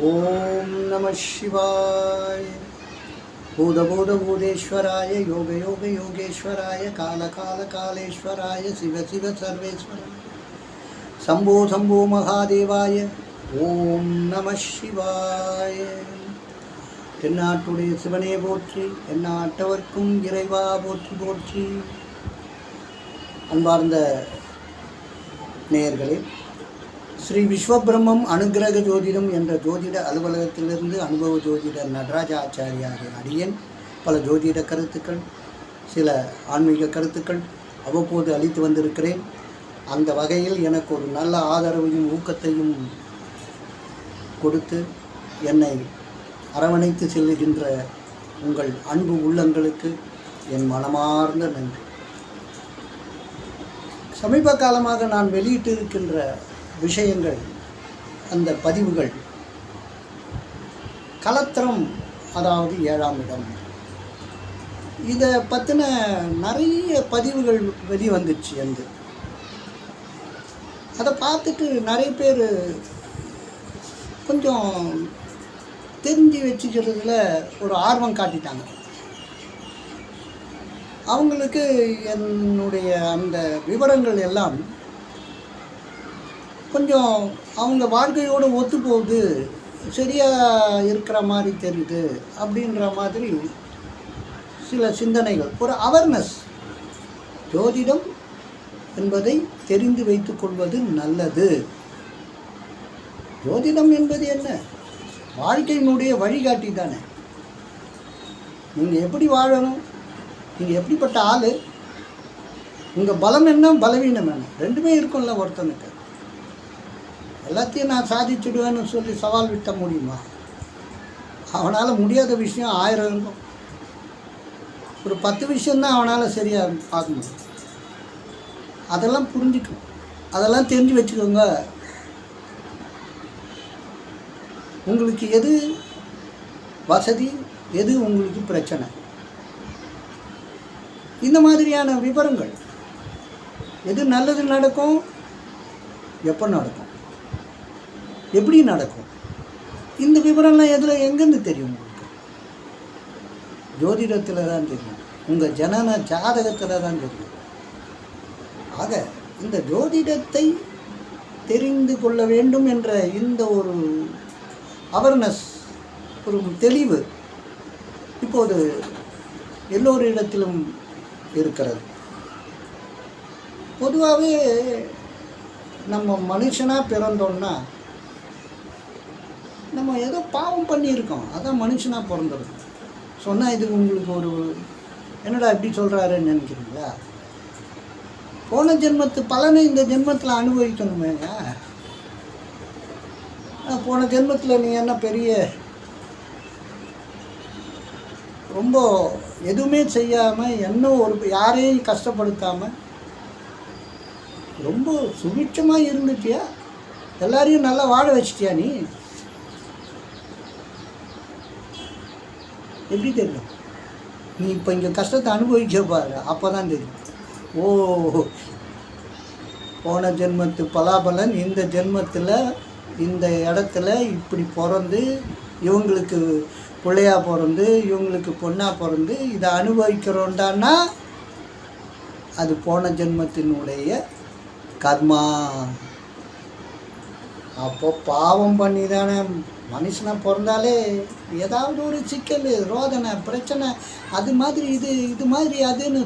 ஓம் நம சிவாய. பூத பூத பூதேஸ்வராய, யோக யோக யோகேஸ்வராய, கால கால காலேஸ்வராய, சிவ சிவ சர்வேஸ்வராய, சம்போ சம்போ மகாதேவாய. ஓம் நம சிவாய. தென்னாட்டுடைய சிவனே போற்றி, எந்நாட்டவர்க்கும் இறைவா போற்றி போற்றி. அன்பார்ந்த நேயர்களே, ஸ்ரீ விஸ்வபிரம்மம் அனுகிரக ஜோதிடம் என்ற ஜோதிட அலுவலகத்திலிருந்து அனுபவ ஜோதிடர் நடராஜ ஆச்சாரியாகிய அடியேன் பல ஜோதிட கருத்துக்கள், சில ஆன்மீக கருத்துக்கள் அவ்வப்போது அளித்து வந்திருக்கிறேன். அந்த வகையில் எனக்கு ஒரு நல்ல ஆதரவையும் ஊக்கத்தையும் கொடுத்து என்னை அரவணைத்து செல்லுகின்ற உங்கள் அன்பு உள்ளங்களுக்கு என் மனமார்ந்த நன்றி. சமீப காலமாக நான் வெளியிட்டிருக்கின்ற விஷயங்கள், அந்த பதிவுகள், கலத்திரம், அதாவது 7ஆம் இடம், இதை பற்றின நிறைய பதிவுகள் வெளிவந்துச்சு. அதை பார்த்துட்டு நிறைய பேர் கொஞ்சம் தெரிஞ்சு வச்சுக்கிறதுல ஒரு ஆர்வம் காட்டிட்டாங்க. அவங்களுக்கு என்னுடைய அந்த விவரங்கள் எல்லாம் கொஞ்சம் அவங்க வாழ்க்கையோடு ஒத்து போகுது, சரியாக இருக்கிற மாதிரி தெரியுது அப்படின்ற மாதிரி சில சிந்தனைகள், ஒரு அவேர்னஸ். ஜோதிடம் என்பதை தெரிந்து வைத்து கொள்வது நல்லது. ஜோதிடம் என்பது என்ன? வாழ்க்கையினுடைய வழிகாட்டி தானே. நீங்கள் எப்படி வாழணும், நீங்கள் எப்படிப்பட்ட ஆள், உங்கள் பலம் என்ன, பலவீனம் என்ன, ரெண்டுமே இருக்கும்ல ஒருத்தனுக்கு. எல்லாத்தையும் நான் சாதிச்சுடுவேன்னு சொல்லி சவால் விட்ட முடியுமா? அவனால் முடியாத விஷயம் 1000 இருக்கும். ஒரு 10 விஷயந்தான் அவனால் சரியாக பார்க்க முடியும். அதெல்லாம் புரிஞ்சுக்கணும், அதெல்லாம் தெரிஞ்சு வச்சுக்கோங்க. உங்களுக்கு எது வசதி, எது உங்களுக்கு பிரச்சனை, இந்த மாதிரியான விவரங்கள், எது நல்லது நடக்கும், எப்போ நடக்கும், எப்படி நடக்கும், இந்த விவரம்லாம் எதில் எங்கேருந்து தெரியும்? உங்களுக்கு ஜோதிடத்தில் தான் தெரியும், உங்கள் ஜனன ஜாதகத்தில் தான் தெரியும். ஆக இந்த ஜோதிடத்தை தெரிந்து கொள்ள வேண்டும் என்ற இந்த ஒரு அவேர்னஸ், ஒரு தெளிவு இப்போது எல்லோரிடத்திலும் இருக்கிறது. பொதுவாகவே நம்ம மனுஷனாக பிறந்தோம்னா நம்ம ஏதோ பாவம் பண்ணியிருக்கோம், அதான் மனுஷனாக பிறந்திருக்கோம். சொன்னால் இது உங்களுக்கு ஒரு என்னடா இப்படி சொல்கிறாருன்னு நினைக்கிறீங்களா? போன ஜென்மத்து பலனை இந்த ஜென்மத்தில் அனுபவிக்கணுமேங்க. போன ஜென்மத்தில் நீ என்ன பெரிய ரொம்ப எதுவுமே செய்யாமல், என்ன ஒரு யாரையும் கஷ்டப்படுத்தாமல் ரொம்ப சுபிட்சமாக இருந்துட்டியா? எல்லாரையும் நல்லா வாழ வச்சிட்டியா? நீ எப்படி தெரியும்? நீ இப்போ இங்கே கஷ்டத்தை அனுபவிக்க பாரு, அப்போ தான் தெரியும். ஓ, போன ஜென்மத்து பலாபலன் இந்த ஜென்மத்தில் இந்த இடத்துல இப்படி பிறந்து, இவங்களுக்கு பிள்ளையா பிறந்து, இவங்களுக்கு பொண்ணாக பிறந்து இதை அனுபவிக்கிறோண்டான்னா அது போன ஜென்மத்தினுடைய கர்மா. அப்போ பாவம் பண்ணி தானே மனுஷனாக பிறந்தாலே ஏதாவது ஒரு சிக்கல், ரோதனை, பிரச்சனை, அது மாதிரி இது மாதிரி அதுன்னு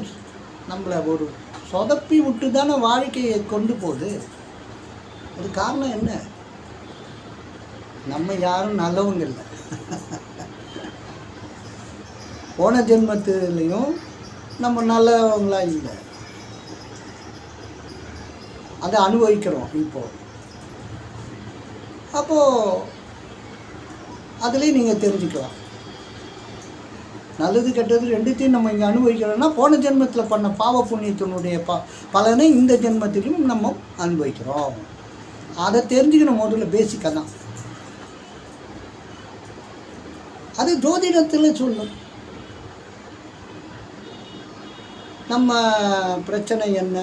நம்மளை ஒரு சொதப்பி விட்டு தானே வாழ்க்கையை கொண்டு போகுது. அது காரணம் என்ன? நம்ம யாரும் நல்லவங்க இல்லை. போன ஜென்மத்துலேயும் நம்ம நல்லவங்களா இல்லை, அதை அனுபவிக்கிறோம் இப்போது. அப்போது அதுலேயும் நீங்கள் தெரிஞ்சுக்கலாம். நல்லது கெட்டது ரெண்டுத்தையும் நம்ம இங்கே அனுபவிக்கிறோம்னா போன ஜென்மத்தில் பண்ண பாவ புண்ணியத்தினுடைய பலனை இந்த ஜென்மத்திலையும் நம்ம அனுபவிக்கிறோம். அதை தெரிஞ்சுக்கணும் முதல்ல, பேசிக்காக தான். அது ஜோதிடத்தில் சொல்லும். நம்ம பிரச்சனை என்ன,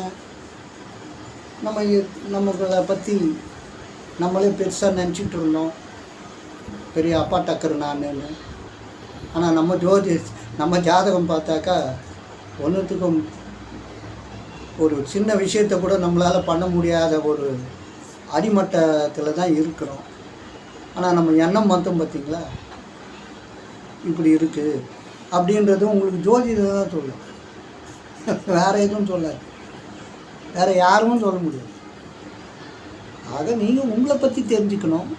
நம்மளை பற்றி நம்மளே பெருசாக நினச்சிட்டு இருந்தோம், பெரிய அப்பா டக்கர் நானுன்னு. ஆனால் நம்ம ஜாதகம் பார்த்தாக்கா ஒன்றுத்துக்கும் ஒரு சின்ன விஷயத்தை கூட நம்மளால் பண்ண முடியாத ஒரு அடிமட்டத்தில் தான் இருக்கிறோம். ஆனால் நம்ம எண்ணம் மட்டும் பார்த்திங்களா இப்படி இருக்குது அப்படின்றது உங்களுக்கு ஜோதிடம் தான் சொல்லும், வேறு எதுவும் சொல்லாது, வேறு யாரும் சொல்ல முடியாது. ஆக நீங்கள் உங்களை பற்றி தெரிஞ்சுக்கணும்.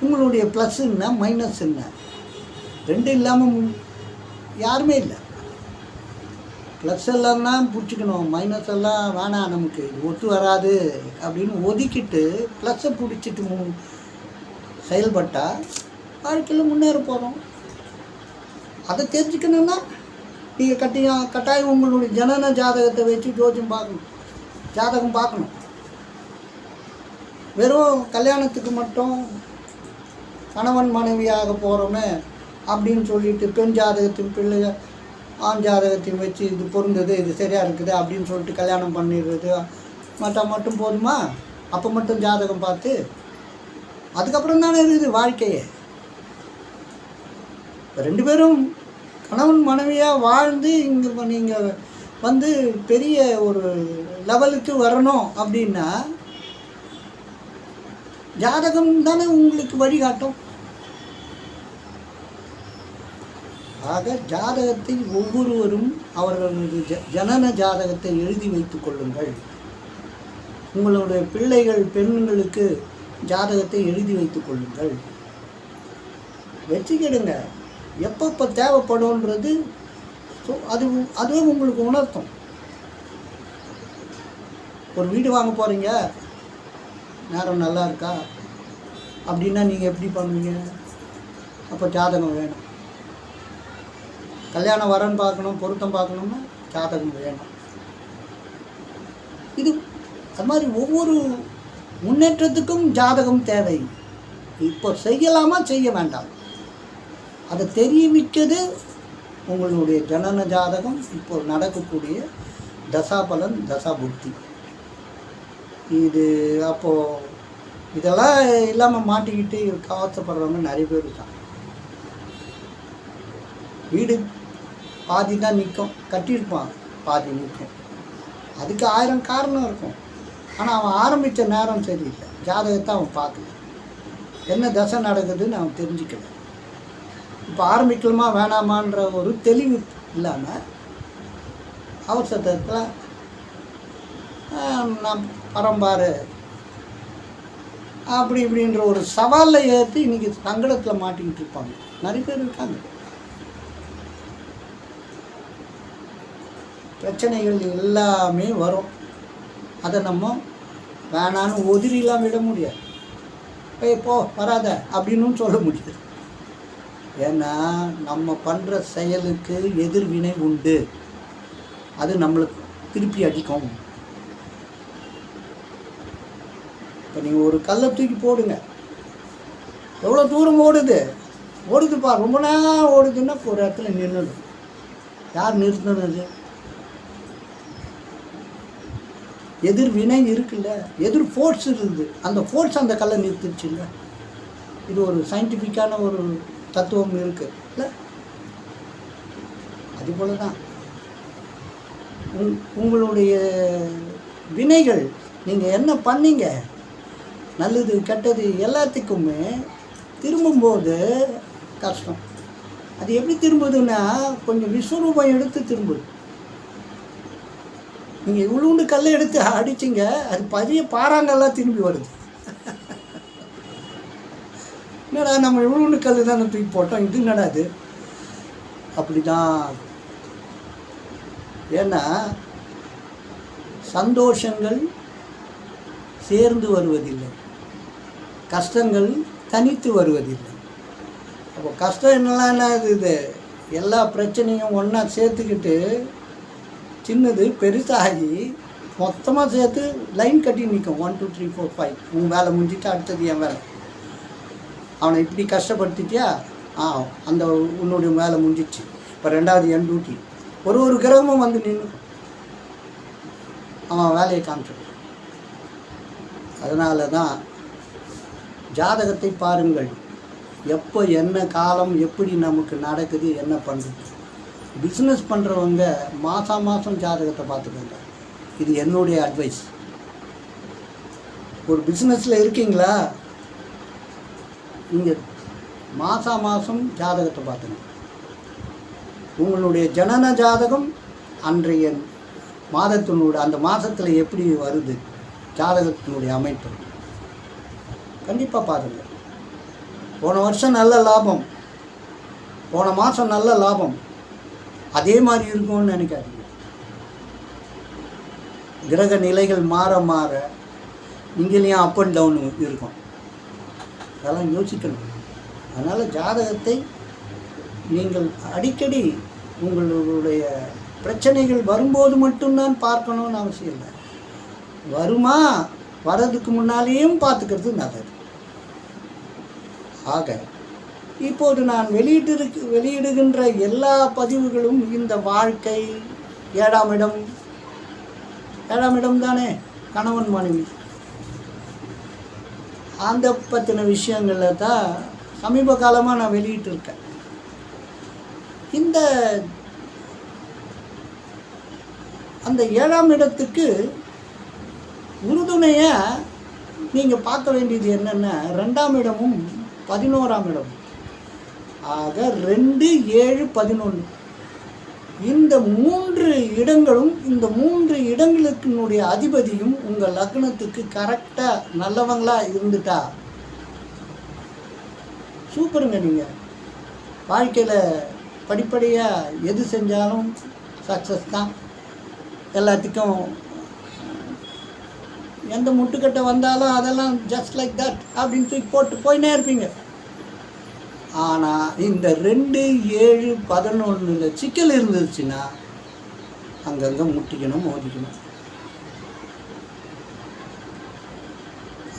உங்களுடைய ப்ளஸ் என்ன மைனஸ் என்ன, ரெண்டும் இல்லாமல் யாருமே இல்லை. ப்ளஸ் எல்லாம் தான் பிடிச்சிக்கணும், மைனஸ் எல்லாம் வேணாம், நமக்கு இது ஒத்து வராது அப்படின்னு ஒதுக்கிட்டு ப்ளஸ்ஸை பிடிச்சிட்டு செயல்பட்டால் வாழ்க்கையில் முன்னேற போகிறோம். அதை தெரிஞ்சுக்கணுன்னா நீங்கள் கட்டாயம் உங்களுடைய ஜனன ஜாதகத்தை வச்சு ஜாதகம் பார்க்கணும். வெறும் கல்யாணத்துக்கு மட்டும் கணவன் மனைவியாக போகிறோமே அப்படின்னு சொல்லிட்டு பெண் ஜாதகத்தின் பிள்ளை ஆண் ஜாதகத்தையும் வச்சு இது பொருந்தது, இது சரியாக இருக்குது அப்படின்னு சொல்லிட்டு கல்யாணம் பண்ணிடுறது மட்டும் போதுமா? அப்போ மட்டும் ஜாதகம் பார்த்து அதுக்கப்புறம் தானே இருக்குது வாழ்க்கையே. ரெண்டு பேரும் கணவன் மனைவியாக வாழ்ந்து இங்கே நீங்கள் வந்து பெரிய ஒரு லெவலுக்கு வரணும் அப்படின்னா ஜாதகம் தானே உங்களுக்கு வழிகாட்டும். ஆக ஜாதகத்தை ஒவ்வொருவரும் அவர்களுடைய ஜனன ஜாதகத்தை எழுதி வைத்துக் கொள்ளுங்கள். உங்களுடைய பிள்ளைகள் பெண்களுக்கு ஜாதகத்தை எழுதி வைத்துக் கொள்ளுங்கள், வச்சுக்கிடுங்க. எப்பப்போ தேவைப்படும்ன்றது அதுவே உங்களுக்கு உணர்த்தும். ஒரு வீடு வாங்க போகிறீங்க, நேரம் நல்லா இருக்கா அப்படின்னா நீங்கள் எப்படி பண்ணுவீங்க? அப்போ ஜாதகம் வேணும். கல்யாணம் வரன்னு பார்க்கணும், பொருத்தம் பார்க்கணும்னா ஜாதகம் வேணும். இது அது மாதிரி ஒவ்வொரு முன்னேற்றத்துக்கும் ஜாதகம் தேவை. இப்போ செய்யலாமா செய்ய வேண்டாம், அதை தெரிவிக்கிறது உங்களுடைய ஜனன ஜாதகம், இப்போ நடக்கக்கூடிய தசாபலன் தசாபுத்தி. இது அப்போது இதெல்லாம் இல்லாமல் மாட்டிக்கிட்டு கவலைப்படுறவங்க நிறைய பேர் இருக்காங்க. வீடு பாதி தான் நிற்கும், கட்டியிருப்பான் பாதி நிற்கும். அதுக்கு 1000 காரணம் இருக்கும். ஆனால் அவன் ஆரம்பித்த நேரம் சரியில்லை, ஜாதகத்தை அவன் பார்க்கல, என்ன தசை நடக்குதுன்னு அவன் தெரிஞ்சுக்கல. இப்போ ஆரம்பிக்கலாமா வேணாமான்ற ஒரு தெளிவு இல்லாமல் அவசரத்தில் நான் பரம்பாரு அப்படி இப்படின்ற ஒரு சவாலில் ஏற்றி இன்றைக்கி சங்கடத்தில் மாட்டிக்கிட்டு இருப்பாங்க, நிறைய பேர் இருக்காங்க. பிரச்சனைகள் எல்லாமே வரும், அதை நம்ம வேணான்னு ஒதிரிலாம் விட முடியாது. போ வராத அப்படின்னு சொல்ல முடியாது. ஏன்னா நம்ம பண்ணுற செயலுக்கு எதிர்வினை உண்டு, அது நம்மளுக்கு திருப்பி அடிக்கும். இப்போ நீங்கள் ஒரு கல்லை தூக்கி போடுங்க, எவ்வளோ தூரம் ஓடுதுப்பா, ரொம்ப நேரம் ஓடுதுன்னா ஒரு இடத்துல நின்றுடும். யார் நிறுத்தினது? எதிர்வினை இருக்குல்ல, எதிர் ஃபோர்ஸ் இருக்குது, அந்த ஃபோர்ஸ் அந்த கல்லை நிறுத்திடுச்சு இல்லை. இது ஒரு சயின்டிஃபிக்கான ஒரு தத்துவம் இருக்குது இல்லை. அதுபோல தான் உங்களுடைய வினைகள், நீங்கள் என்ன பண்ணீங்க, நல்லது கெட்டது எல்லாத்துக்குமே திரும்பும்போது கஷ்டம். அது எப்படி திரும்புதுன்னா கொஞ்சம் விஸ்வரூபம் எடுத்து திரும்புது. நீங்கள் இவ்வளோண்டு கல்லை எடுத்து அடிச்சிங்க, அது பெரிய பாறாங்கல்லாம் திரும்பி வருது. என்னடா நம்ம இவ்வளோண்டு கல் தானே தூக்கி போட்டோம், இது என்னடா அது? அப்படி தான். ஏன்னா சந்தோஷங்கள் சேர்ந்து வருவதில்லை, கஷ்டங்கள் தனித்து வருவதில்லை. அப்போ கஷ்டம் என்ன இது, எல்லா பிரச்சனையும் ஒன்றா சேர்த்துக்கிட்டு சின்னது பெருசாகி மொத்தமாக சேர்த்து லைன் கட்டி நிற்கும். 1 2 3 4 5 உன் வேலை முடிஞ்சிட்டு அடுத்தது என் வேலை. அவனை இப்படி கஷ்டப்படுத்திட்டியா, அந்த உன்னுடைய வேலை முடிஞ்சிச்சு, இப்போ 2வது என் டியூட்டி. ஒரு கிரகமும் வந்து நின்று அவன் வேலையை காமிச்சு. அதனால தான் ஜாதகத்தை பாருங்கள், எப்போ என்ன காலம் எப்படி நமக்கு நடக்குது என்ன பண்ணுறது. பிஸ்னஸ் பண்ணுறவங்க மாதம் ஜாதகத்தை பார்த்துக்கோங்க. இது என்னுடைய அட்வைஸ். ஒரு பிஸ்னஸில் இருக்கீங்களா, நீங்கள் மாதம் ஜாதகத்தை பார்த்துங்க. உங்களுடைய ஜனன ஜாதகம் அன்றைய மாதத்தினுடைய அந்த மாதத்தில் எப்படி வருது ஜாதகத்தினுடைய அமைப்பு கண்டிப்பாக பாருங்கள். போன வருஷம் நல்ல லாபம், போன மாதம் நல்ல லாபம், அதே மாதிரி இருக்கும்னு நினைக்காதீங்க. கிரக நிலைகள் மாற மாற இங்கேயும் அப் அண்ட் டவுன் இருக்கும். அதெல்லாம் யோசிக்கணும். அதனால் ஜாதகத்தை நீங்கள் அடிக்கடி உங்களுடைய பிரச்சனைகள் வரும்போது மட்டும்தான் பார்க்கணும்னு அவசியம் இல்லை. வருமா, வர்றதுக்கு முன்னாலேயும் பார்த்துக்கிறது நல்லது. ஆக இப்போது நான் வெளியிடுகின்ற எல்லா பதிவுகளும் இந்த வாழ்க்கை, 7ஆம் இடம் தானே, கணவன் மனைவி, அந்த பற்றின விஷயங்களில் தான் சமீப காலமாக நான் வெளியிட்டிருக்கேன். அந்த 7ஆம் இடத்துக்கு உறுதுணையாக நீங்கள் பார்க்க வேண்டியது என்னென்னா 2ஆம் இடமும் 11ஆம் இடமும். ஆக 2, 7, 11 இந்த 3 இடங்களும், இந்த 3 இடங்களுக்குனுடைய அதிபதியும் உங்கள் லக்னத்துக்கு கரெக்டாக நல்லவங்களாக இருந்துட்டா சூப்பருங்க. நீங்கள் வாழ்க்கையில் படிப்படியாக எது செஞ்சாலும் சக்ஸஸ் தான். எல்லாத்துக்கும் எந்த முட்டுக்கட்டை வந்தாலும் அதெல்லாம் ஜஸ்ட் லைக் தட் அப்படின்னு தூக்கி போட்டு போயினே இருப்பீங்க. ஆனால் இந்த 2, 7, 11 சிக்கல் இருந்துச்சுன்னா அங்கங்கே முட்டிக்கணும், மோதிக்கணும்.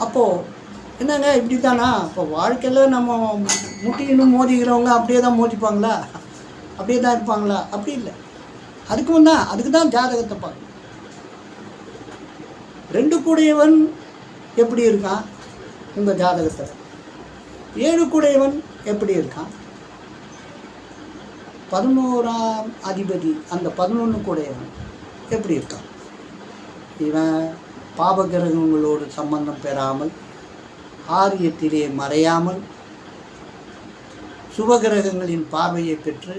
அப்போது என்னங்க இப்படி தானா? இப்போ வாழ்க்கையில் நம்ம முட்டிக்கணும் மோதிக்கிறவங்க அப்படியே தான் மோதிப்பாங்களா, அப்படியே தான் இருப்பாங்களா? அப்படி இல்லை. அதுக்கு தான் ஜாதகத்தை பார்க்கணும். 2 கூடையவன் எப்படி இருக்கான் உங்கள் ஜாதகத்தில், 7 கூடையவன் எப்படி இருக்கான், 11ஆம் அதிபதி அந்த 11 கூடையவன் எப்படி இருக்கான். இவன் பாபகிரகங்களோடு சம்பந்தம் பெறாமல், ஆரியத்திலே மறையாமல், சுபகிரகங்களின் பார்வையை பெற்று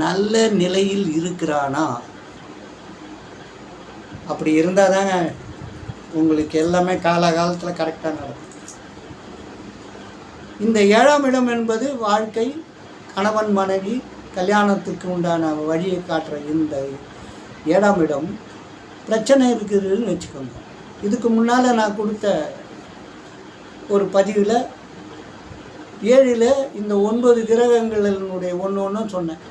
நல்ல நிலையில் இருக்கிறானா? அப்படி இருந்தால் தாங்க உங்களுக்கு எல்லாமே காலகாலத்தில் கரெக்டாக நடக்கும். இந்த 7ஆம் இடம் என்பது வாழ்க்கை, கணவன் மனைவி, கல்யாணத்துக்கு உண்டான வழியை காட்டுற இந்த 7ஆம் இடம் பிரச்சனை இருக்குதுன்னு வச்சுக்கோங்க. இதுக்கு முன்னால் நான் கொடுத்த ஒரு பதிவில் 7ல் இந்த 9 கிரகங்களினுடைய ஒன்று சொன்னேன்.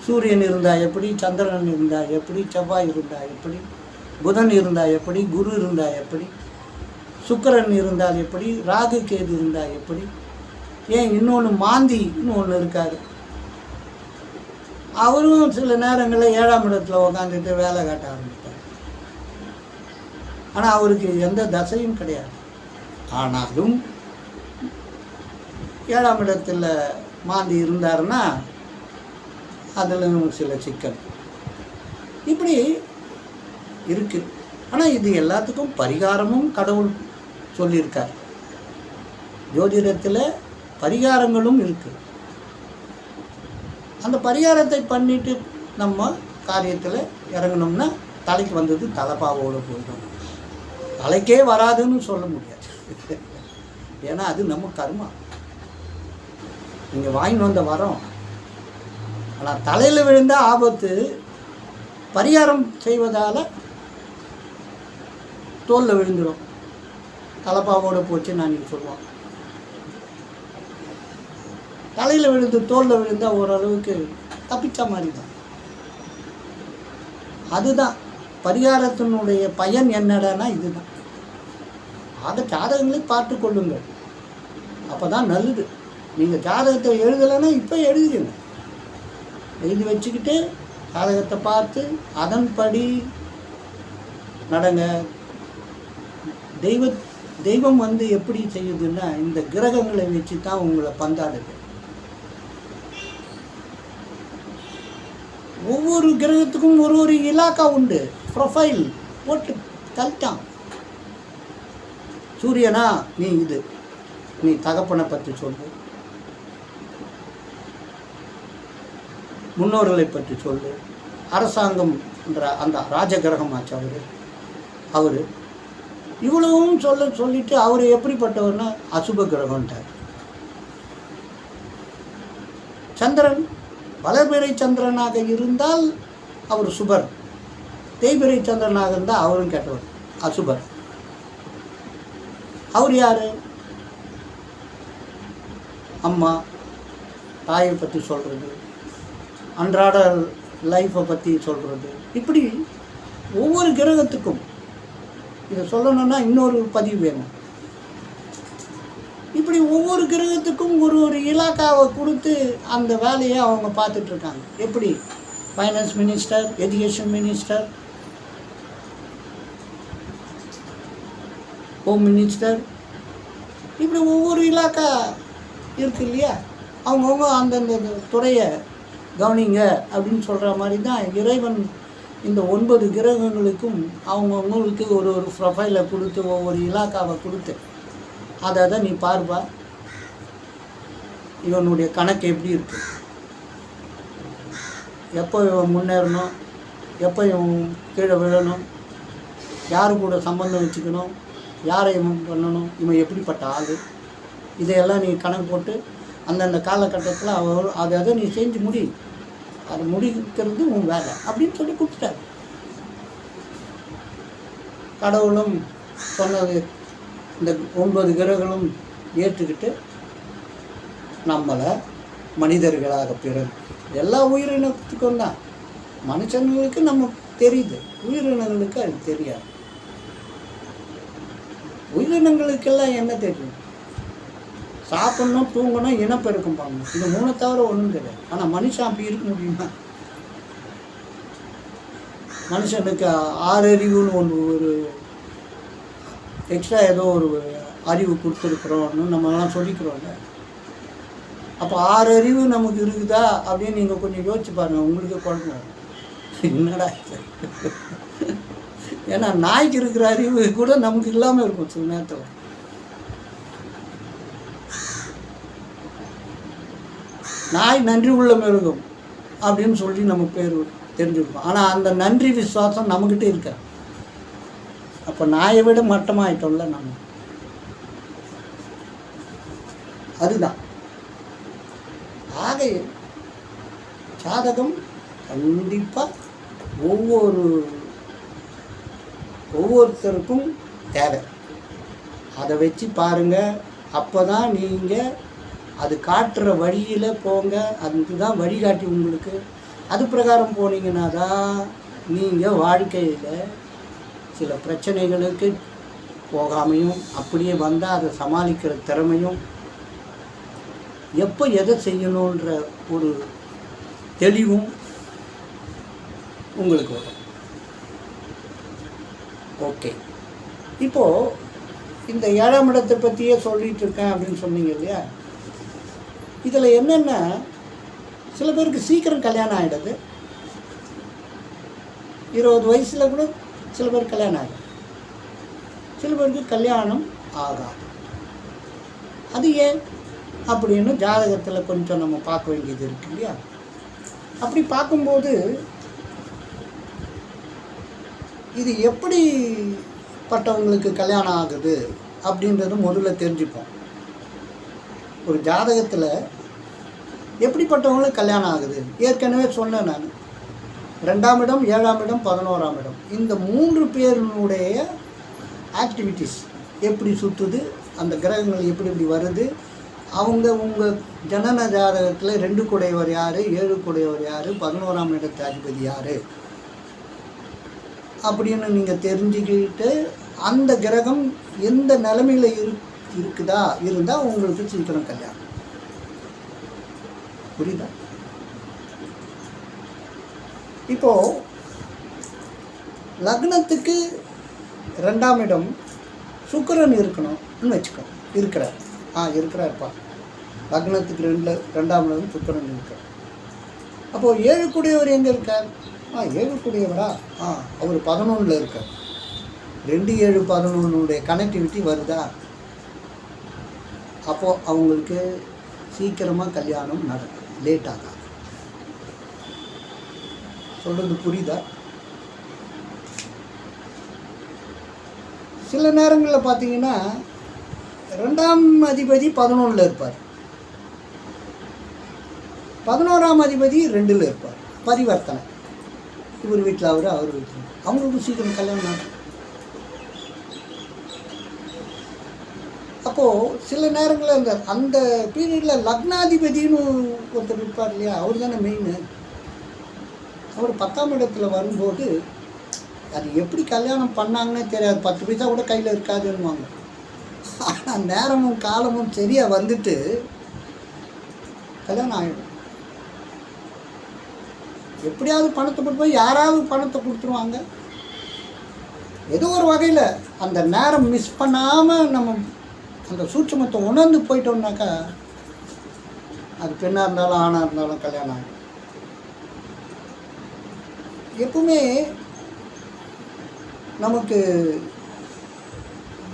சூரியன் இருந்தால் எப்படி, சந்திரன் இருந்தால் எப்படி, செவ்வாய் இருந்தால் எப்படி, புதன் இருந்தால் எப்படி, குரு இருந்தால் எப்படி, சுக்கிரன் இருந்தால் எப்படி, ராகு கேது இருந்தால் எப்படி, ஏன் இன்னொன்று மாந்தின்னு ஒன்று இருக்காரு. அவரும் சில நேரங்களில் 7ஆம் இடத்துல உக்காந்துட்டு வேலை காட்ட ஆரம்பித்தார். ஆனால் அவருக்கு எந்த தசையும் கிடையாது. ஆனாலும் 7ஆம் இடத்துல மாந்தி இருந்தாருன்னா அதில் சில சிக்கல் இப்படி இருக்குது. ஆனால் இது எல்லாத்துக்கும் பரிகாரமும் கடவுள் சொல்லியிருக்கார். ஜோதிடத்தில் பரிகாரங்களும் இருக்குது. அந்த பரிகாரத்தை பண்ணிட்டு நம்ம காரியத்தில் இறங்கணும்னா தலைக்கு வந்தது தலைப்பாவோடு போயிடும். தலைக்கே வராதுன்னு சொல்ல முடியாது. ஏன்னா அது நம்ம கர்மா. நீங்கள் வாங்கி வந்த வரோம். ஆனால் தலையில் விழுந்த ஆபத்து. பரிகாரம் செய்வதால் தோலில் விழுந்துடும். தலைப்பாவோடு போச்சு நான் நீங்கள் சொல்லுவோம். தலையில் விழுந்து தோலில் விழுந்தால் ஓரளவுக்கு தப்பிச்ச மாதிரி தான். அதுதான் பரிகாரத்தினுடைய பயன் என்னடானா இதுதான். ஆக ஜாதகங்களை பார்த்து கொள்ளுங்கள், அப்போ தான் நல்லது. நீங்கள் ஜாதகத்தை எழுதலைன்னா இப்போ எழுதிடுங்க. எழுதி வச்சுக்கிட்டு ஜாதகத்தை பார்த்து அதன்படி நடங்க. தெய்வம் வந்து எப்படி செய்யுதுன்னா இந்த கிரகங்களை வச்சு தான் உங்களை பந்தாடுது. ஒவ்வொரு கிரகத்துக்கும் ஒரு ஒரு இலாக்கா உண்டு, ப்ரொஃபைல் போட்டு தள்ளிட்டான். சூரியனா நீ இது, நீ தகப்பனை பற்றி சொல்லு, முன்னோர்களை பற்றி சொல்லு. அரசாங்கம் என்ற அந்த ராஜகிரகம் ஆச்சு அவர் இவ்வளவும் சொல்லிட்டு அவர் எப்படிப்பட்டவர்னா அசுப கிரகம்ட்டார். சந்திரன் வளர்பிறை சந்திரனாக இருந்தால் அவர் சுபர், தேய்பிறை சந்திரனாக இருந்தால் அவரும் கெட்டவர், அசுபர். அவர் யார்? அம்மா தாயை பற்றி சொல்கிறது, அன்றாட லைஃப்பை பற்றி சொல்கிறது. இப்படி ஒவ்வொரு கிரகத்துக்கும் இதை சொல்லணும்னா இன்னொரு பதிவு வேணும். இப்படி ஒவ்வொரு கிரகத்துக்கும் ஒரு ஒரு இலாக்காவை கொடுத்து அந்த வேலையை அவங்க பார்த்துட்ருக்காங்க. எப்படி finance minister, education minister, home minister, இப்படி ஒவ்வொரு இலாக்கா இருக்குது இல்லையா? அவங்கவுங்க அந்தந்த துறையை கவனிங்க அப்படின்னு சொல்கிற மாதிரி தான் இறைவன் இந்த 9 கிரகங்களுக்கும் அவங்கவுங்களுக்கு ஒரு ஒரு ப்ரொஃபைலை கொடுத்து ஒவ்வொரு இலாக்காவை கொடுத்து அதை தான் நீ பார்ப்பா, இவனுடைய கணக்கு எப்படி இருக்கு, எப்போ இவன் முன்னேறணும், எப்போ இவன் கீழே விழணும், யாரு கூட சம்பந்தம் வச்சுக்கணும், யாரை இவன் பண்ணணும், இவன் எப்படிப்பட்ட ஆள், இதையெல்லாம் நீ கணக்கு போட்டு அந்தந்த காலகட்டத்தில் அதை நீ செஞ்சு முடி, அதை முடிக்கிறது உன் வேலை அப்படின்னு சொல்லி கொடுத்துட்டாரு. கடவுளும் சொன்னது இந்த 9 கிரகங்களும் ஏற்றுக்கிட்டு நம்மளை மனிதர்களாக பிறகு எல்லா உயிரினத்துக்கும் தான். மனுஷங்களுக்கு நம்ம தெரியுது, உயிரினங்களுக்கு அது தெரியாது. உயிரினங்களுக்கெல்லாம் என்ன தெரியும்? சாப்பிட்ணும், தூங்கணும், இனப்பெருக்கம் பண்ணணும், இது 3 தவிர ஒன்றும் தெரியாது. ஆனால் மனுஷன் அப்படி இருக்க முடியுமா? மனுஷனுக்கு 6 அறிவுன்னு ஒன்று, ஒரு எக்ஸ்ட்ரா ஏதோ ஒரு அறிவு கொடுத்துருக்குறோன்னு நம்மலாம் சொல்லிக்கிறோம்ல. அப்போ 6 அறிவு நமக்கு இருக்குதா அப்படின்னு நீங்கள் கொஞ்சம் யோசிச்சு பாருங்கள், உங்களுக்கு குழப்பம் என்னடா. ஏன்னா நாய்க்கு இருக்கிற அறிவு கூட நமக்கு இல்லாமல் இருக்கும் சில நேரத்தில். நாய் நன்றி உள்ள மிருகம் அப்படின்னு சொல்லி நம்ம பேர் தெரிஞ்சுருக்கோம். ஆனால் அந்த நன்றி விசுவாசம் நம்மக்கிட்ட இருக்க. அப்போ நாயை விட மட்டமாயிட்டோம்ல நம்ம. அதுதான் ஆக சாதகம் கண்டிப்பாக ஒவ்வொருத்தருக்கும் தேவை. அதை வச்சு பாருங்கள். அப்போ தான் நீங்கள் அது காட்டுற வழியில் போங்க. அதுதான் வழிகாட்டி உங்களுக்கு. அது பிரகாரம் போனீங்கன்னா தான் நீங்கள் வாழ்க்கையில் சில பிரச்சனைகளுக்கு போகாமையும், அப்படியே வந்தால் அதை சமாளிக்கிற திறமையும், எப்போ எதை செய்யணுன்ற ஒரு தெளிவும் உங்களுக்கு வரும். ஓகே, இப்போது இந்த 7ஆம் இடத்தை பற்றியே சொல்லிகிட்டு இருக்கேன் அப்படின்னு சொன்னீங்க இல்லையா? இதில் என்னென்னா, சில பேருக்கு சீக்கிரம் கல்யாணம் ஆகிடுது. 20 வயசில் கூட சில பேர் கல்யாணம் ஆகும், சில பேருக்கு கல்யாணம் ஆகாது. அது ஏன் அப்படின்னு ஜாதகத்தில் கொஞ்சம் நம்ம பார்க்க வேண்டியது இருக்கு இல்லையா? அப்படி பார்க்கும்போது இது எப்படிப்பட்டவங்களுக்கு கல்யாணம் ஆகுது அப்படின்றது முதல்ல தெரிஞ்சுப்போம். ஒரு ஜாதகத்தில் எப்படிப்பட்டவங்களுக்கு கல்யாணம் ஆகுது ஏற்கனவே சொன்னேன் நான். 2ஆம் இடம், 7ஆம் இடம், 11ஆம் இடம், இந்த 3 பேருடைய ஆக்டிவிட்டீஸ் எப்படி சுற்றுது, அந்த கிரகங்கள் எப்படி வருது, அவங்க உங்கள் ஜனன ஜாதகத்தில் 2 கூடையவர் யார், 7 கூடையவர் யார், 11ஆம் இடத்து அதிபதி யார் அப்படின்னு நீங்கள் தெரிஞ்சுக்கிட்டு அந்த கிரகம் எந்த நிலைமையில் இருந்தால் உங்களுக்கு சீக்கிரம் கல்யாணம். புரியுதா? இப்போது லக்னத்துக்கு 2ஆம் இடம் சுக்கிரன் இருக்கணும்னு வச்சுக்கோ. இருக்கிறார், இருக்கிறார்ப்பா. லக்னத்துக்கு 2ஆம் இடம் சுக்கிரன் இருக்கார். அப்போது 7 கூடியவர் எங்கே இருக்கார்? 7 கூடியவரா? அவர் 11ல் இருக்கார். 2, 7, 11 கனெக்டிவிட்டி வருதா? அப்போது அவங்களுக்கு சீக்கிரமாக கல்யாணம் நடக்கும், லேட் ஆகாது. சொல்கிறது புரியுதா? சில நேரங்களில் பார்த்தீங்கன்னா 2ஆம் அதிபதி 11ல் இருப்பார், 11ஆம் அதிபதி 2ல் இருப்பார். பரிவர்த்தனை, இவர் வீட்டில் அவர் வீட்டில், அவங்களுக்கு சீக்கிரம் கல்யாணம் நடக்கும். அப்போது சில நேரங்களில் அந்த பீரியடில் லக்னாதிபதினு ஒருத்தர் இருப்பார் இல்லையா, அவர் தானே மெயின். அவர் 10ஆம் இடத்துல வரும்போது அது எப்படி கல்யாணம் பண்ணாங்கன்னே தெரியாது, 10 பைசா கூட கையில் இருக்காதுன்னுவாங்க. ஆனால் நேரமும் காலமும் சரியாக வந்துட்டு கல்யாணம் ஆகிடும். எப்படியாவது பணத்தை போட்டு போய் யாராவது பணத்தை கொடுத்துருவாங்க. ஏதோ ஒரு வகையில் அந்த நேரம் மிஸ் பண்ணாமல் நம்ம அந்த சூட்சுமத்தை உணர்ந்து போயிட்டோம்னாக்கா அது பெண்ணாக இருந்தாலும் ஆணாக இருந்தாலும் கல்யாணம் ஆகிடும். எப்பவுமே நமக்கு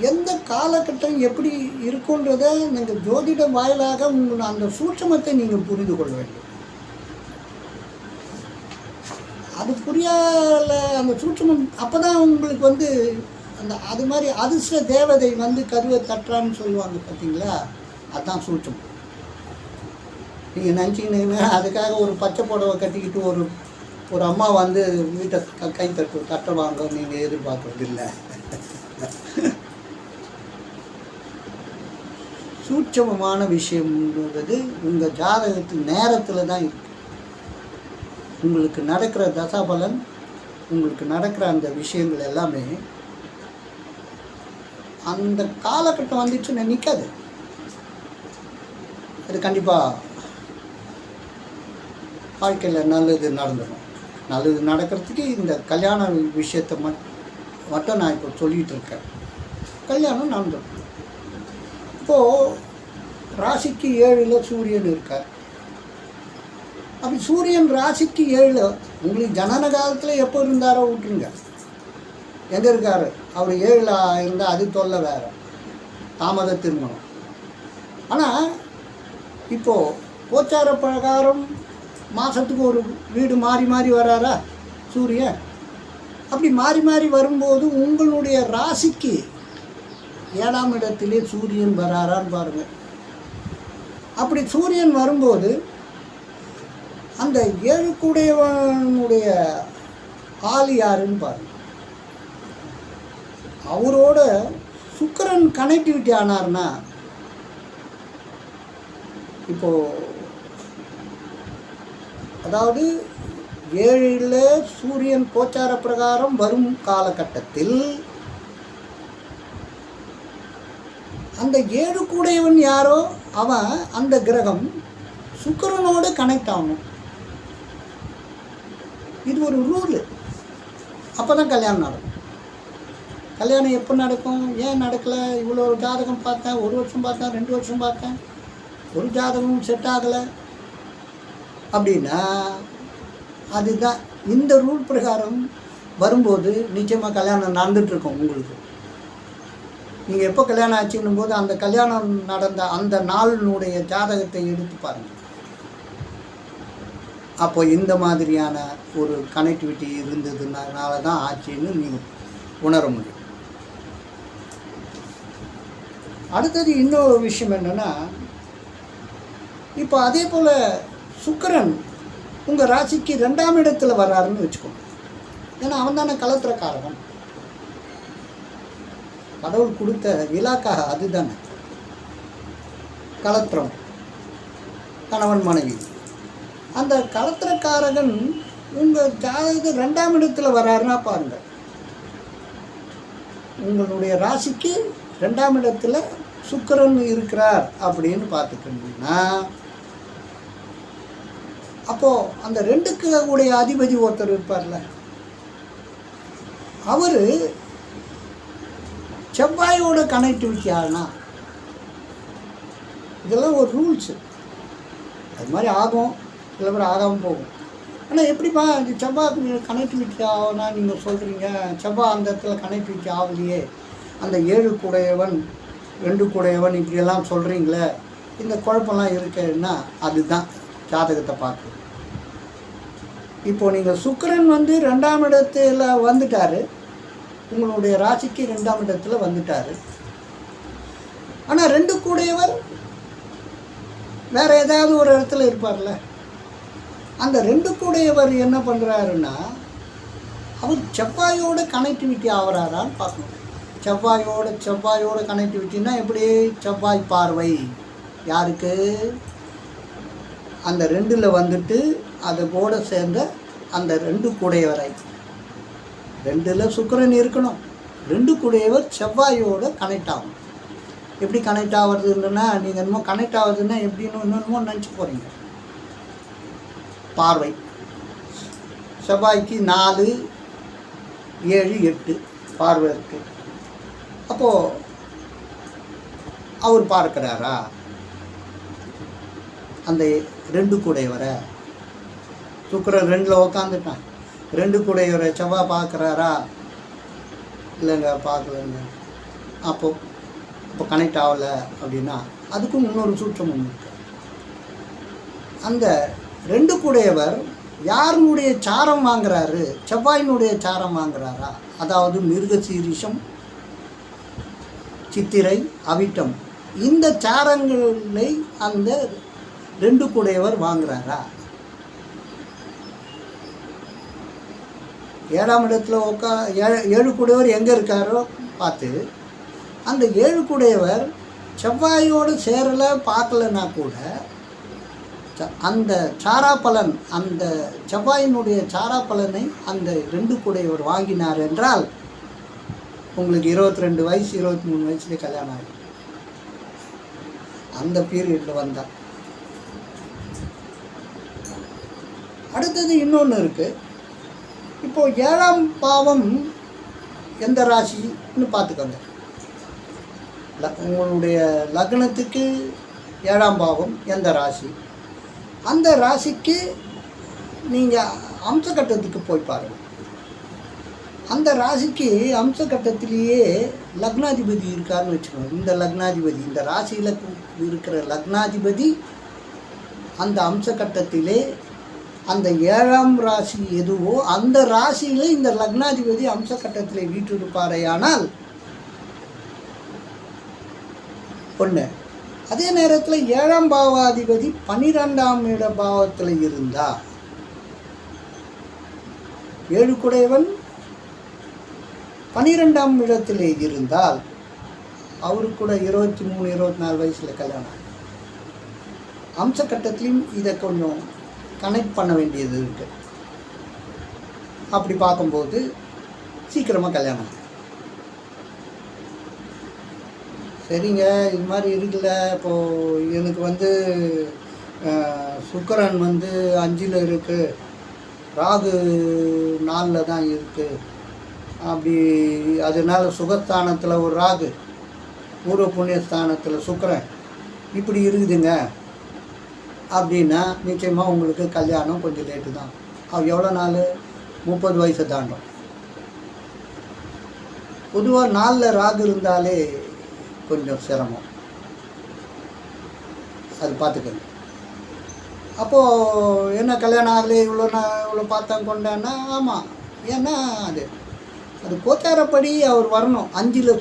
எந்த காலகட்டம் எப்படி இருக்குன்றதை நீங்கள் ஜோதிடம் வாயிலாக உங்கள் அந்த சூட்சுமத்தை நீங்கள் புரிந்து கொள்ள வேண்டும். அது புரியலை அந்த சூட்சுமம், அப்போ தான் உங்களுக்கு அந்த அது மாதிரி அதிர்ஷ்ட தேவதை கருவை தட்டுறான்னு சொல்லுவாங்க பார்த்தீங்களா, அதுதான் சூட்சுமம். நீங்கள் நினச்சிக்கினீங்கன்னா அதுக்காக ஒரு பச்சை புடவை கட்டிக்கிட்டு ஒரு அம்மா வீட்டை கை தட்டுவாங்க நீங்கள் எதிர்பார்க்கறது இல்லை. சூட்சமமான விஷயம்ன்றது உங்கள் ஜாதகத்து நேரத்தில் தான் இருக்கு. உங்களுக்கு நடக்கிற தசாபலன், உங்களுக்கு நடக்கிற அந்த விஷயங்கள் எல்லாமே அந்த காலகட்டம் வந்துச்சுன்னு நிற்காது. அது கண்டிப்பாக வாழ்க்கையில் நல்லது நடந்துடும். நல்லது நடக்கிறதுக்கு இந்த கல்யாண விஷயத்தை மட்டும் நான் இப்போ சொல்லிகிட்டு இருக்கேன். கல்யாணம் நடந்துடும். இப்போது ராசிக்கு 7ல் சூரியன் இருக்கார். அப்படி சூரியன் ராசிக்கு 7 உங்களுக்கு ஜனன காலத்தில் எப்போ இருந்தாரோ விட்டுருங்க, எங்கே இருக்கார் அவர் 7ல் இருந்தால் அது தொல்லை வேறு, தாமத திருமணம். ஆனால் இப்போது கோச்சார பிரகாரம் மாதத்துக்கு ஒரு வீடு மாறி மாறி வராரா சூரியன். அப்படி மாறி மாறி வரும்போது உங்களுடைய ராசிக்கு 7ஆம் இடத்திலே சூரியன் வராரான்னு பாருங்கள். அப்படி சூரியன் வரும்போது அந்த 7 கூடையவனுடைய ஆள் யாருன்னு பாருங்கள். அவரோட சுக்கிரன் கனெக்டிவிட்டி ஆனார்னா, இப்போது அதாவது 7ல் சூரியன் கோச்சார பிரகாரம் வரும் காலகட்டத்தில் அந்த 7 கூடையவன் யாரோ அவன் அந்த கிரகம் சுக்கிரனோடு கனெக்ட் ஆகணும். இது ஒரு ரூலு. அப்போ தான் கல்யாணம் நடக்கும். கல்யாணம் எப்போ நடக்கும், ஏன் நடக்கலை? இவ்வளோ ஜாதகம் பார்த்தேன், 1 வருஷம் பார்த்தேன், 2 வருஷம் பார்த்தேன், ஒரு ஜாதகமும் செட் ஆகலை அப்படின்னா அதுதான் இந்த ரூல் பிரகாரம் வரும்போது நிச்சயமாக கல்யாணம் நடந்துகிட்ருக்கோம். உங்களுக்கு நீங்கள் எப்போ கல்யாணம் ஆச்சுன்னும் போது அந்த கல்யாணம் நடந்த அந்த நாளினுடைய ஜாதகத்தை எடுத்து பாருங்கள். அப்போ இந்த மாதிரியான ஒரு கனெக்டிவிட்டி இருந்ததுனால தான் ஆச்சுன்னு நீங்கள் உணர முடியும். அடுத்தது இன்னொரு விஷயம் என்னென்னா, இப்போ அதே போல் சுக்கிரன் உங்கள் ராசிக்கு 2ஆம் இடத்துல வர்றாருன்னு வச்சுக்கோங்க. ஏன்னா அவன் தானே கலத்திரக்காரகன், கடவுள் கொடுத்த இலாக்காக அதுதானே கலத்திரம், கணவன் மனைவி. அந்த கலத்திரக்காரகன் உங்கள் ஜாதகத்துக்கு 2ஆம் இடத்துல வர்றாருன்னா பாருங்கள், உங்களுடைய ராசிக்கு 2ஆம் இடத்துல சுக்கிரன் இருக்கிறார் அப்படின்னு பார்த்துக்கிட்டீங்கன்னா, அப்போது அந்த 2க்கு உடைய அதிபதி ஒருத்தர் இருப்பார்ல, அவர் செவ்வாயோட கனெக்டிவிட்டி ஆகுனா இதெல்லாம் ஒரு ரூல்ஸு. அது மாதிரி ஆகும், சில பேர் ஆகாமல் போகும். ஆனால் எப்படிப்பா இது செவ்வாய் கனெக்டிவிட்டி ஆகுனா நீங்கள் சொல்கிறீங்க, செவ்வாய் அந்த இடத்துல கனெக்டிவிட்டி ஆகலையே, அந்த 7 கூடையவன் 2 கூடையவன் இப்படியெல்லாம் சொல்கிறீங்களே, இந்த குழப்பம்லாம் இருக்குன்னா அதுதான் ஜாதகத்தை பார்த்து. இப்போது நீங்கள் சுக்கிரன் 2ஆம் இடத்துல வந்துட்டார், உங்களுடைய ராசிக்கு 2ஆம் இடத்துல வந்துட்டார். ஆனால் 2 கூடையவர் வேறு ஏதாவது ஒரு இடத்துல இருப்பார்ல. அந்த 2 கூடையவர் என்ன பண்ணுறாருன்னா அவர் செவ்வாயோட கனெக்டிவிட்டி ஆகிறாரான்னு பார்க்கணும். செவ்வாயோட கனெக்டிவிட்டின்னா எப்படி? செவ்வாய் பார்வை யாருக்கு? அந்த 2ல் வந்துட்டு அது கூட சேர்ந்த அந்த 2 கூடையவரை, 2ல் சுக்கிரன் இருக்கணும், 2 கூடையவர் செவ்வாயோட கனெக்ட் ஆகும். எப்படி கனெக்ட் ஆகுறதுன்னா, நீங்கள் என்னமோ கனெக்ட் ஆகுதுன்னா எப்படின்னு இன்னொன்னுமோ நினச்சி போகிறீங்க. பார்வை செவ்வாய்க்கு 4, 7, 8 பார்வை இருக்குது. அப்போது அவர் பார்க்குறாரா அந்த 2 கூடையவரை? சுக்கிரன் 2ல் உக்காந்துட்டான், 2 கூடையவரை செவ்வாய் பார்க்குறாரா? இல்லைங்க, பார்க்கலங்க. அப்போ கனெக்ட் ஆகலை அப்படின்னா அதுக்கும் இன்னொரு சூற்றம் ஒன்று இருக்குது. அந்த 2 கூடையவர் யாருடைய சாரம் வாங்குறாரு? செவ்வாயினுடைய சாரம் வாங்குறாரா? அதாவது மிருகசீரிஷம், சித்திரை, அவிட்டம், இந்த சாரங்களை அந்த 2 கூடையவர் வாங்குறாரா? 7ஆம் இடத்துல 7 கூடையவர் எங்கே இருக்காரோ பார்த்து அந்த 7 கூடையவர் செவ்வாயோடு சேரலை பார்க்கலன்னா கூட அந்த சாராப்பலன், அந்த செவ்வாயினுடைய சாராப்பலனை அந்த 2 கூடையவர் வாங்கினார் என்றால் உங்களுக்கு 22 வயசு 23 வயசுலேயே கல்யாணம் ஆகும். அந்த பீரியடில் வந்தால். அடுத்தது இன்னொன்று இருக்குது. இப்போது 7ஆம் பாவம் எந்த ராசின்னு பார்த்துக்கோங்க. உங்களுடைய லக்னத்துக்கு 7ஆம் பாவம் எந்த ராசி, அந்த ராசிக்கு நீங்கள் அம்சக்கட்டத்துக்கு போய் பாருங்கள். அந்த ராசிக்கு அம்சக்கட்டத்திலேயே லக்னாதிபதி இருக்காருன்னு வச்சுக்கோங்க. இந்த லக்னாதிபதி, இந்த ராசியில் இருக்கிற லக்னாதிபதி அந்த அம்சக்கட்டத்திலே அந்த 7ஆம் ராசி எதுவோ அந்த ராசியில் இந்த லக்னாதிபதி அம்சக்கட்டத்தில் வீற்றிருப்பாரையானால் ஒன்று. அதே நேரத்தில் 7ஆம் பாவாதிபதி 12ஆம் இட பாவத்தில் இருந்தால், 7 கூடையவன் 12ஆம் இடத்திலே இருந்தால் அவருக்கு கூட 23, 24 வயசில் கல்யாணம். அம்சக்கட்டத்திலையும் இதை கொஞ்சம் கனெக்ட் பண்ண வேண்டியது இருக்குது. அப்படி பார்க்கும்போது சீக்கிரமாக கல்யாணம். சரிங்க, இது மாதிரி இருக்குல்ல. இப்போது எனக்கு சுக்கிரன் 5ல் இருக்குது, ராகு 4ல் தான் இருக்குது. அப்படி அதனால் சுகஸ்தானத்தில் ஒரு ராகு, பூர்வ புண்ணியஸ்தானத்தில் சுக்கிரன் இப்படி இருக்குதுங்க அப்படின்னா நிச்சயமாக உங்களுக்கு கல்யாணம் கொஞ்சம் லேட்டு தான். அது எவ்வளோ நாள்? 30 வயசை தாண்டும். பொதுவாக 4ல் ராகு இருந்தாலே கொஞ்சம் சிரமம், அது பார்த்துக்கங்க. அப்போது என்ன கல்யாணம் ஆகலை இவ்வளோ பார்த்தேன் கொண்டான்னா, ஆமாம். ஏன்னா அது கோச்சாரப்படி அவர் வரணும். 5ல்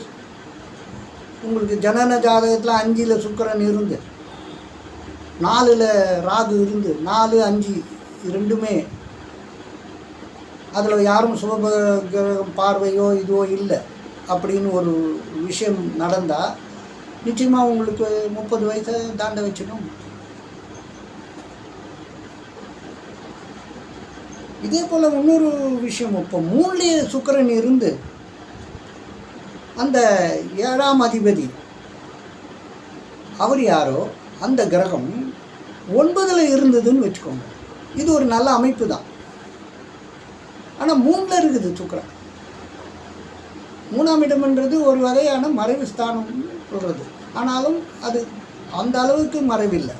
உங்களுக்கு ஜனன ஜாதகத்தில் 5ல் சுக்கிரன் இருந்து 4ல் ராகு இருந்து 4, 5 ரெண்டுமே அதில் யாரும் சுபகிரகம் பார்வையோ இதுவோ இல்லை அப்படின்னு ஒரு விஷயம் நடந்தால் நிச்சயமாக உங்களுக்கு 30 வயசை தாண்ட வச்சிடும். இதே போல் இன்னொரு விஷயம், இப்போ 3லேயே சுக்கிரன் இருந்து அந்த 7ஆம் அதிபதி அவர் யாரோ அந்த கிரகம் 9ல் இருந்ததுன்னு வச்சுக்கோங்க. இது ஒரு நல்ல அமைப்பு தான். ஆனால் 3ல் இருக்குது சுக்கிரன். மூணாம் இடம்ன்றது ஒரு வகையான மறைவு ஸ்தானம் சொல்கிறது. ஆனாலும் அது அந்த அளவுக்கு மறைவில்லை.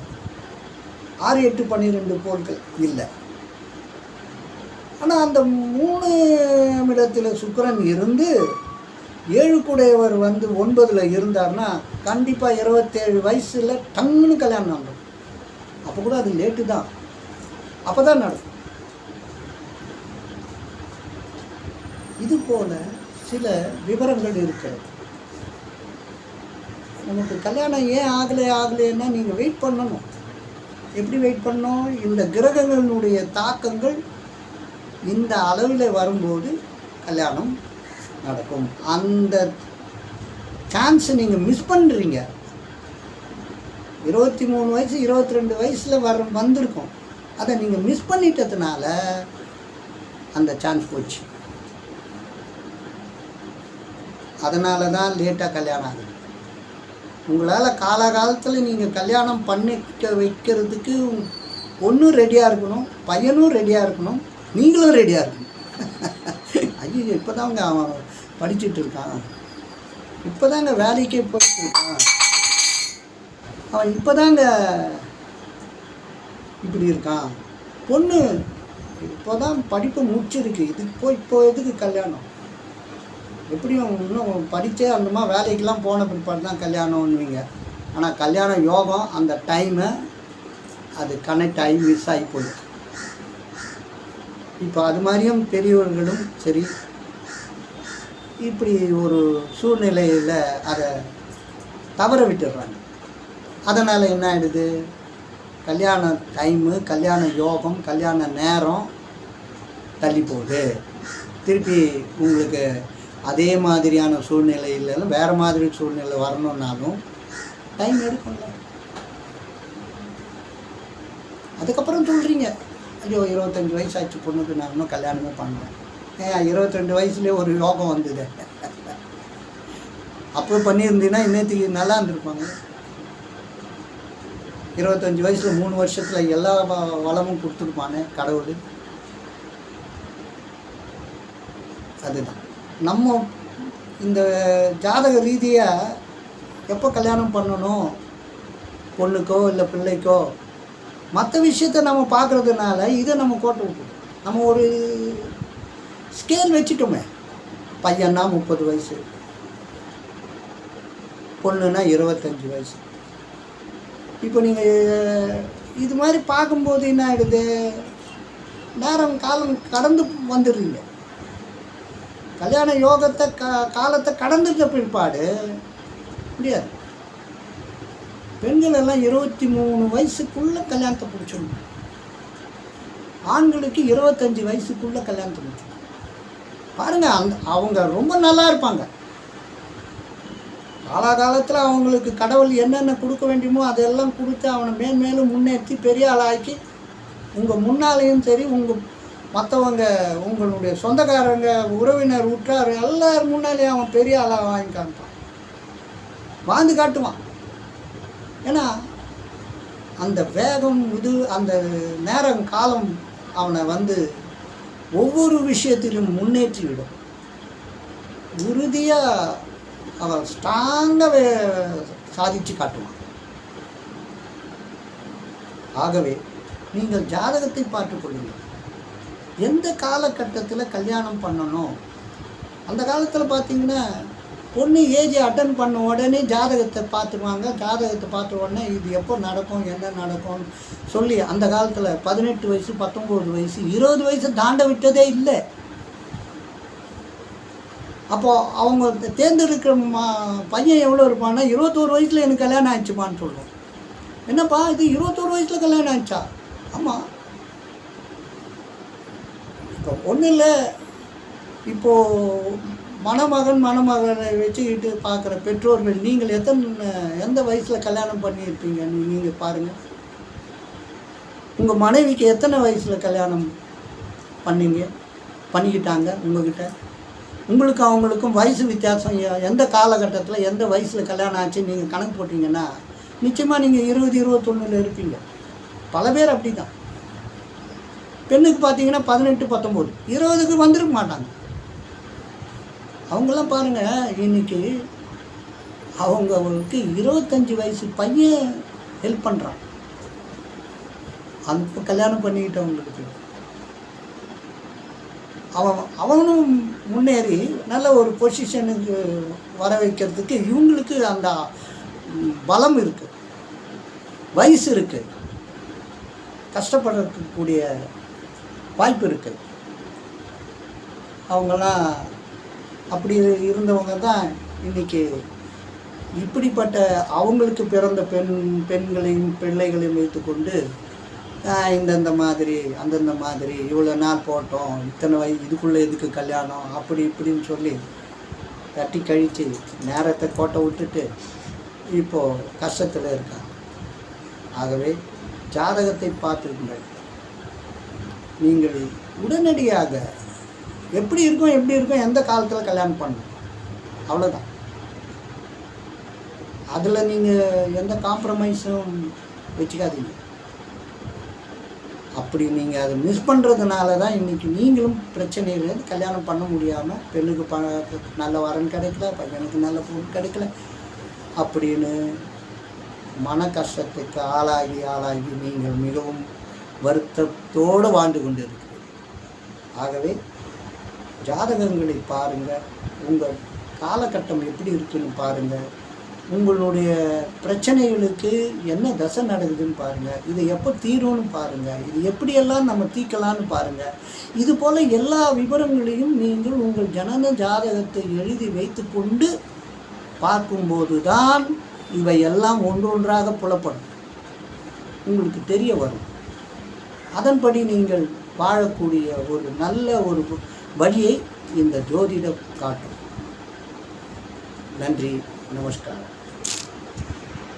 6, 8, 12 கோள்கள் இல்லை. ஆனால் அந்த 3ஆம் இடத்துல சுக்கிரன் இருந்து 7 கூடையவர் வந்து 9ல் இருந்தார்னா கண்டிப்பாக 27 வயசில் டங்குன்னு கல்யாணம் நடக்கும். அப்போ கூட அது லேட்டு தான், அப்போ தான் நடக்கும். இது போல் சில விவரங்கள் இருக்கிறது. நமக்கு கல்யாணம் ஏன் ஆகலைன்னா நீங்கள் வெயிட் பண்ணணும். எப்படி வெயிட் பண்ணணும்? இந்த கிரகங்களுடைய தாக்கங்கள் இந்த அளவில் வரும்போது கல்யாணம் நடக்கும். அந்த சான்ஸை நீங்கள் மிஸ் பண்ணுறீங்க. 23 வயசு 22 வயசில் வந்திருக்கோம். அதை நீங்கள் மிஸ் பண்ணிட்டதுனால அந்த சான்ஸ் போச்சு. அதனால தான் லேட்டாக கல்யாணம் ஆகுது. உங்களால் காலகாலத்தில் நீங்கள் கல்யாணம் பண்ணிக்க வைக்கிறதுக்கு பொண்ணும் ரெடியாக இருக்கணும், பையனும் ரெடியாக இருக்கணும், நீங்களும் ரெடியாக இருக்கணும். ஐயோ, இப்போ தாங்க அவன் படிச்சுட்டு இருக்கான், இப்போ தாங்க வேலைக்கே போயிட்டு இருக்கான், அவன் இப்போ தாங்க இப்படி இருக்கான், பொண்ணு இப்போ தான் படிப்பு முடிச்சிருக்கு, இதுக்கு இப்போ எதுக்கு கல்யாணம்? எப்படியும் இன்னும் படித்தே அந்தமா வேலைக்கெலாம் போன பிற்பாடு தான் கல்யாணம்னுவீங்க. ஆனால் கல்யாண யோகம் அந்த டைமை அது கனெக்ட் ஆகி மிஸ் ஆகி போயிடும். இப்போ அது மாதிரியும் பெரியவர்களும் சரி இப்படி ஒரு சூழ்நிலையில் அதை தவற விட்டுடுறாங்க. அதனால் என்ன ஆகிடுது? கல்யாண டைமு, கல்யாண யோகம், கல்யாண நேரம் தள்ளி போகுது. திருப்பி உங்களுக்கு அதே மாதிரியான சூழ்நிலையிலும் வேறு மாதிரி சூழ்நிலை வரணுன்னாலும் டைம் எடுக்கும்ல. அதுக்கப்புறம் சொல்கிறீங்க, ஐயோ 25 வயசு ஆச்சு பொண்ணுக்கு, நான் இன்னும் கல்யாணமே பண்ணுவேன். 22 வயசுலேயே ஒரு யோகம் வந்தது. அப்போ பண்ணியிருந்தீங்கன்னா இன்னத்துக்கு நல்லா இருந்திருப்பாங்க. 25 வயசில் 3 வருஷத்தில் எல்லா வளமும் கொடுத்துருப்பானே கடவுள். அதுதான் நம்ம இந்த ஜாதக ரீதியாக எப்போ கல்யாணம் பண்ணணும் பொண்ணுக்கோ இல்லை பிள்ளைக்கோ, மற்ற விஷயத்தை நம்ம பார்க்குறதுனால இதை நம்ம கோட்டை விட்டுருவோம். நம்ம ஒரு ஸ்கேல் வச்சுட்டோமே, பையன்னா 30 வயசு, பொண்ணுன்னா 25 வயசு. இப்போ நீங்கள் இது மாதிரி பார்க்கும்போது என்ன ஆகிடுது? நேரம் காலம் கடந்து வந்துடுறீங்க. கல்யாண யோகத்தை காலத்தை கடந்துட்ட பிற்பாடு முடியாது. பெண்கள் எல்லாம் 23 வயசுக்குள்ளே கல்யாணத்தை பிடிச்சிடணும். ஆண்களுக்கு 25 வயசுக்குள்ளே கல்யாணத்தை பிடிச்சிடணும். பாருங்கள், அவங்க ரொம்ப நல்லா இருப்பாங்க. காலாகாலத்தில் அவங்களுக்கு கடவுள் என்னென்ன கொடுக்க வேண்டியமோ அதெல்லாம் கொடுத்து அவனை மேன்மேலும் முன்னேற்றி பெரிய ஆளாக்கி உங்கள் முன்னாலேயும் சரி, உங்கள் மற்றவங்க உங்களுடைய சொந்தக்காரங்க உறவினர் உற்றார் எல்லாரும் முன்னாலேயும் அவன் பெரிய ஆளாக வாங்கி காமிப்பான், வாழ்ந்து காட்டுவான். ஏன்னா அந்த வேகம் இது, அந்த நேரம் காலம் அவனை வந்து ஒவ்வொரு விஷயத்திலும் முன்னேற்றி விடும். உறுதியாக அவன் ஸ்ட்ராங்காக சாதித்து காட்டுவான். ஆகவே நீங்கள் ஜாதகத்தை பார்த்து கொள்ளுங்கள். எந்த காலகட்டத்தில் கல்யாணம் பண்ணணும்? அந்த காலத்தில் பார்த்தீங்கன்னா பொண்ணு ஏஜ் அட்டன் பண்ண உடனே ஜாதகத்தை பார்த்துருவாங்க. ஜாதகத்தை பார்த்த உடனே இது எப்போ நடக்கும், என்ன நடக்கும்னு சொல்லி அந்த காலத்தில் 18 வயசு 19 வயசு 20 வயசு தாண்ட விட்டதே இல்லை. அப்போது அவங்க தேர்ந்தெடுக்கிற பையன் எவ்வளோ இருப்பான்னா 21 வயசில் எனக்கு கல்யாணம் ஆயிடுச்சுப்பான்னு சொல்லுவோம். என்னப்பா இது 21 வயசில் கல்யாணம் ஆயிடுச்சா? ஆமாம். இப்போ ஒன்றும் இல்லை, இப்போது மணமகனை வச்சுக்கிட்டு பார்க்குற பெற்றோர்கள் நீங்கள் எந்த வயசில் கல்யாணம் பண்ணியிருப்பீங்க? நீங்கள் பாருங்கள், உங்கள் மனைவிக்கு எத்தனை வயசில் கல்யாணம் பண்ணிக்கிட்டாங்க உங்கள்கிட்ட? உங்களுக்கு அவங்களுக்கும் வயசு வித்தியாசம் எந்த காலகட்டத்தில் எந்த வயசில் கல்யாணம் ஆச்சு நீங்கள் கணக்கு போட்டிங்கன்னா நிச்சயமாக நீங்கள் 20, 21 இருப்பீங்க. பல பேர் அப்படி தான். பெண்ணுக்கு பார்த்தீங்கன்னா 18, 19, 20க்கு வந்துருக்க மாட்டாங்க. அவங்களாம் பாருங்கள், இன்னைக்கு அவங்களுக்கு 25 வயசு பையன் ஹெல்ப் பண்ணுறான். அந்த கல்யாணம் பண்ணிக்கிட்டவங்களுக்கு அவனும் முன்னேறி நல்ல ஒரு பொசிஷனுக்கு வர வைக்கிறதுக்கு இவங்களுக்கு அந்த பலம் இருக்குது, வயசு இருக்குது, கஷ்டப்படக்கூடிய வாய்ப்பு இருக்குது. அவங்களாம் அப்படி இருந்தவங்க தான் இன்றைக்கி இப்படிப்பட்ட அவங்களுக்கு பிறந்த பெண்களையும் பிள்ளைகளையும் வைத்துக்கொண்டு இந்தந்த மாதிரி அந்தந்த மாதிரி இவ்வளோ நாள் போட்டோம், இத்தனை இதுக்குள்ளே எதுக்கு கல்யாணம் அப்படி இப்படின்னு சொல்லி தட்டி கழித்து நேரத்தை கோட்டை விட்டுட்டு இப்போது கஷ்டத்தில் இருக்காங்க. ஆகவே ஜாதகத்தை பார்த்துருங்கள். நீங்கள் உடனடியாக எப்படி இருக்கும் எந்த காலத்தில் கல்யாணம் பண்ணணும், அவ்வளோதான். அதில் நீங்கள் எந்த காம்ப்ரமைஸும் வச்சுக்காதீங்க. அப்படி நீங்கள் அதை மிஸ் பண்ணுறதுனால தான் இன்றைக்கி நீங்களும் பிரச்சனைகள் கல்யாணம் பண்ண முடியாமல், பெண்ணுக்கு நல்ல வரன் கிடைக்கல, பையனுக்கு நல்ல பொண்ணு கிடைக்கல அப்படின்னு மன கஷ்டத்துக்கு ஆளாகி நீங்கள் மிகவும் வருத்தத்தோடு வாழ்ந்து கொண்டு இருக்கிறீர்கள். ஆகவே ஜாதகங்களை பாருங்கள், உங்கள் காலகட்டம் எப்படி இருக்குன்னு பாருங்கள், உங்களுடைய பிரச்சனைகளுக்கு என்ன தசை நடக்குதுன்னு பாருங்கள், இது எப்போ தீரும்னு பாருங்கள், இது எப்படியெல்லாம் நம்ம தீர்க்கலான்னு பாருங்கள். இது போல் எல்லா விவரங்களையும் நீங்கள் உங்கள் ஜனன ஜாதகத்தை எழுதி வைத்து கொண்டு பார்க்கும்போது தான் இவையெல்லாம் ஒன்றொன்றாக புலப்படும், உங்களுக்கு தெரிய வரும். அதன்படி நீங்கள் வாழக்கூடிய ஒரு நல்ல ஒரு வழியை இந்த ஜோதிடம் காட்டும். நன்றி, நமஸ்காரம்.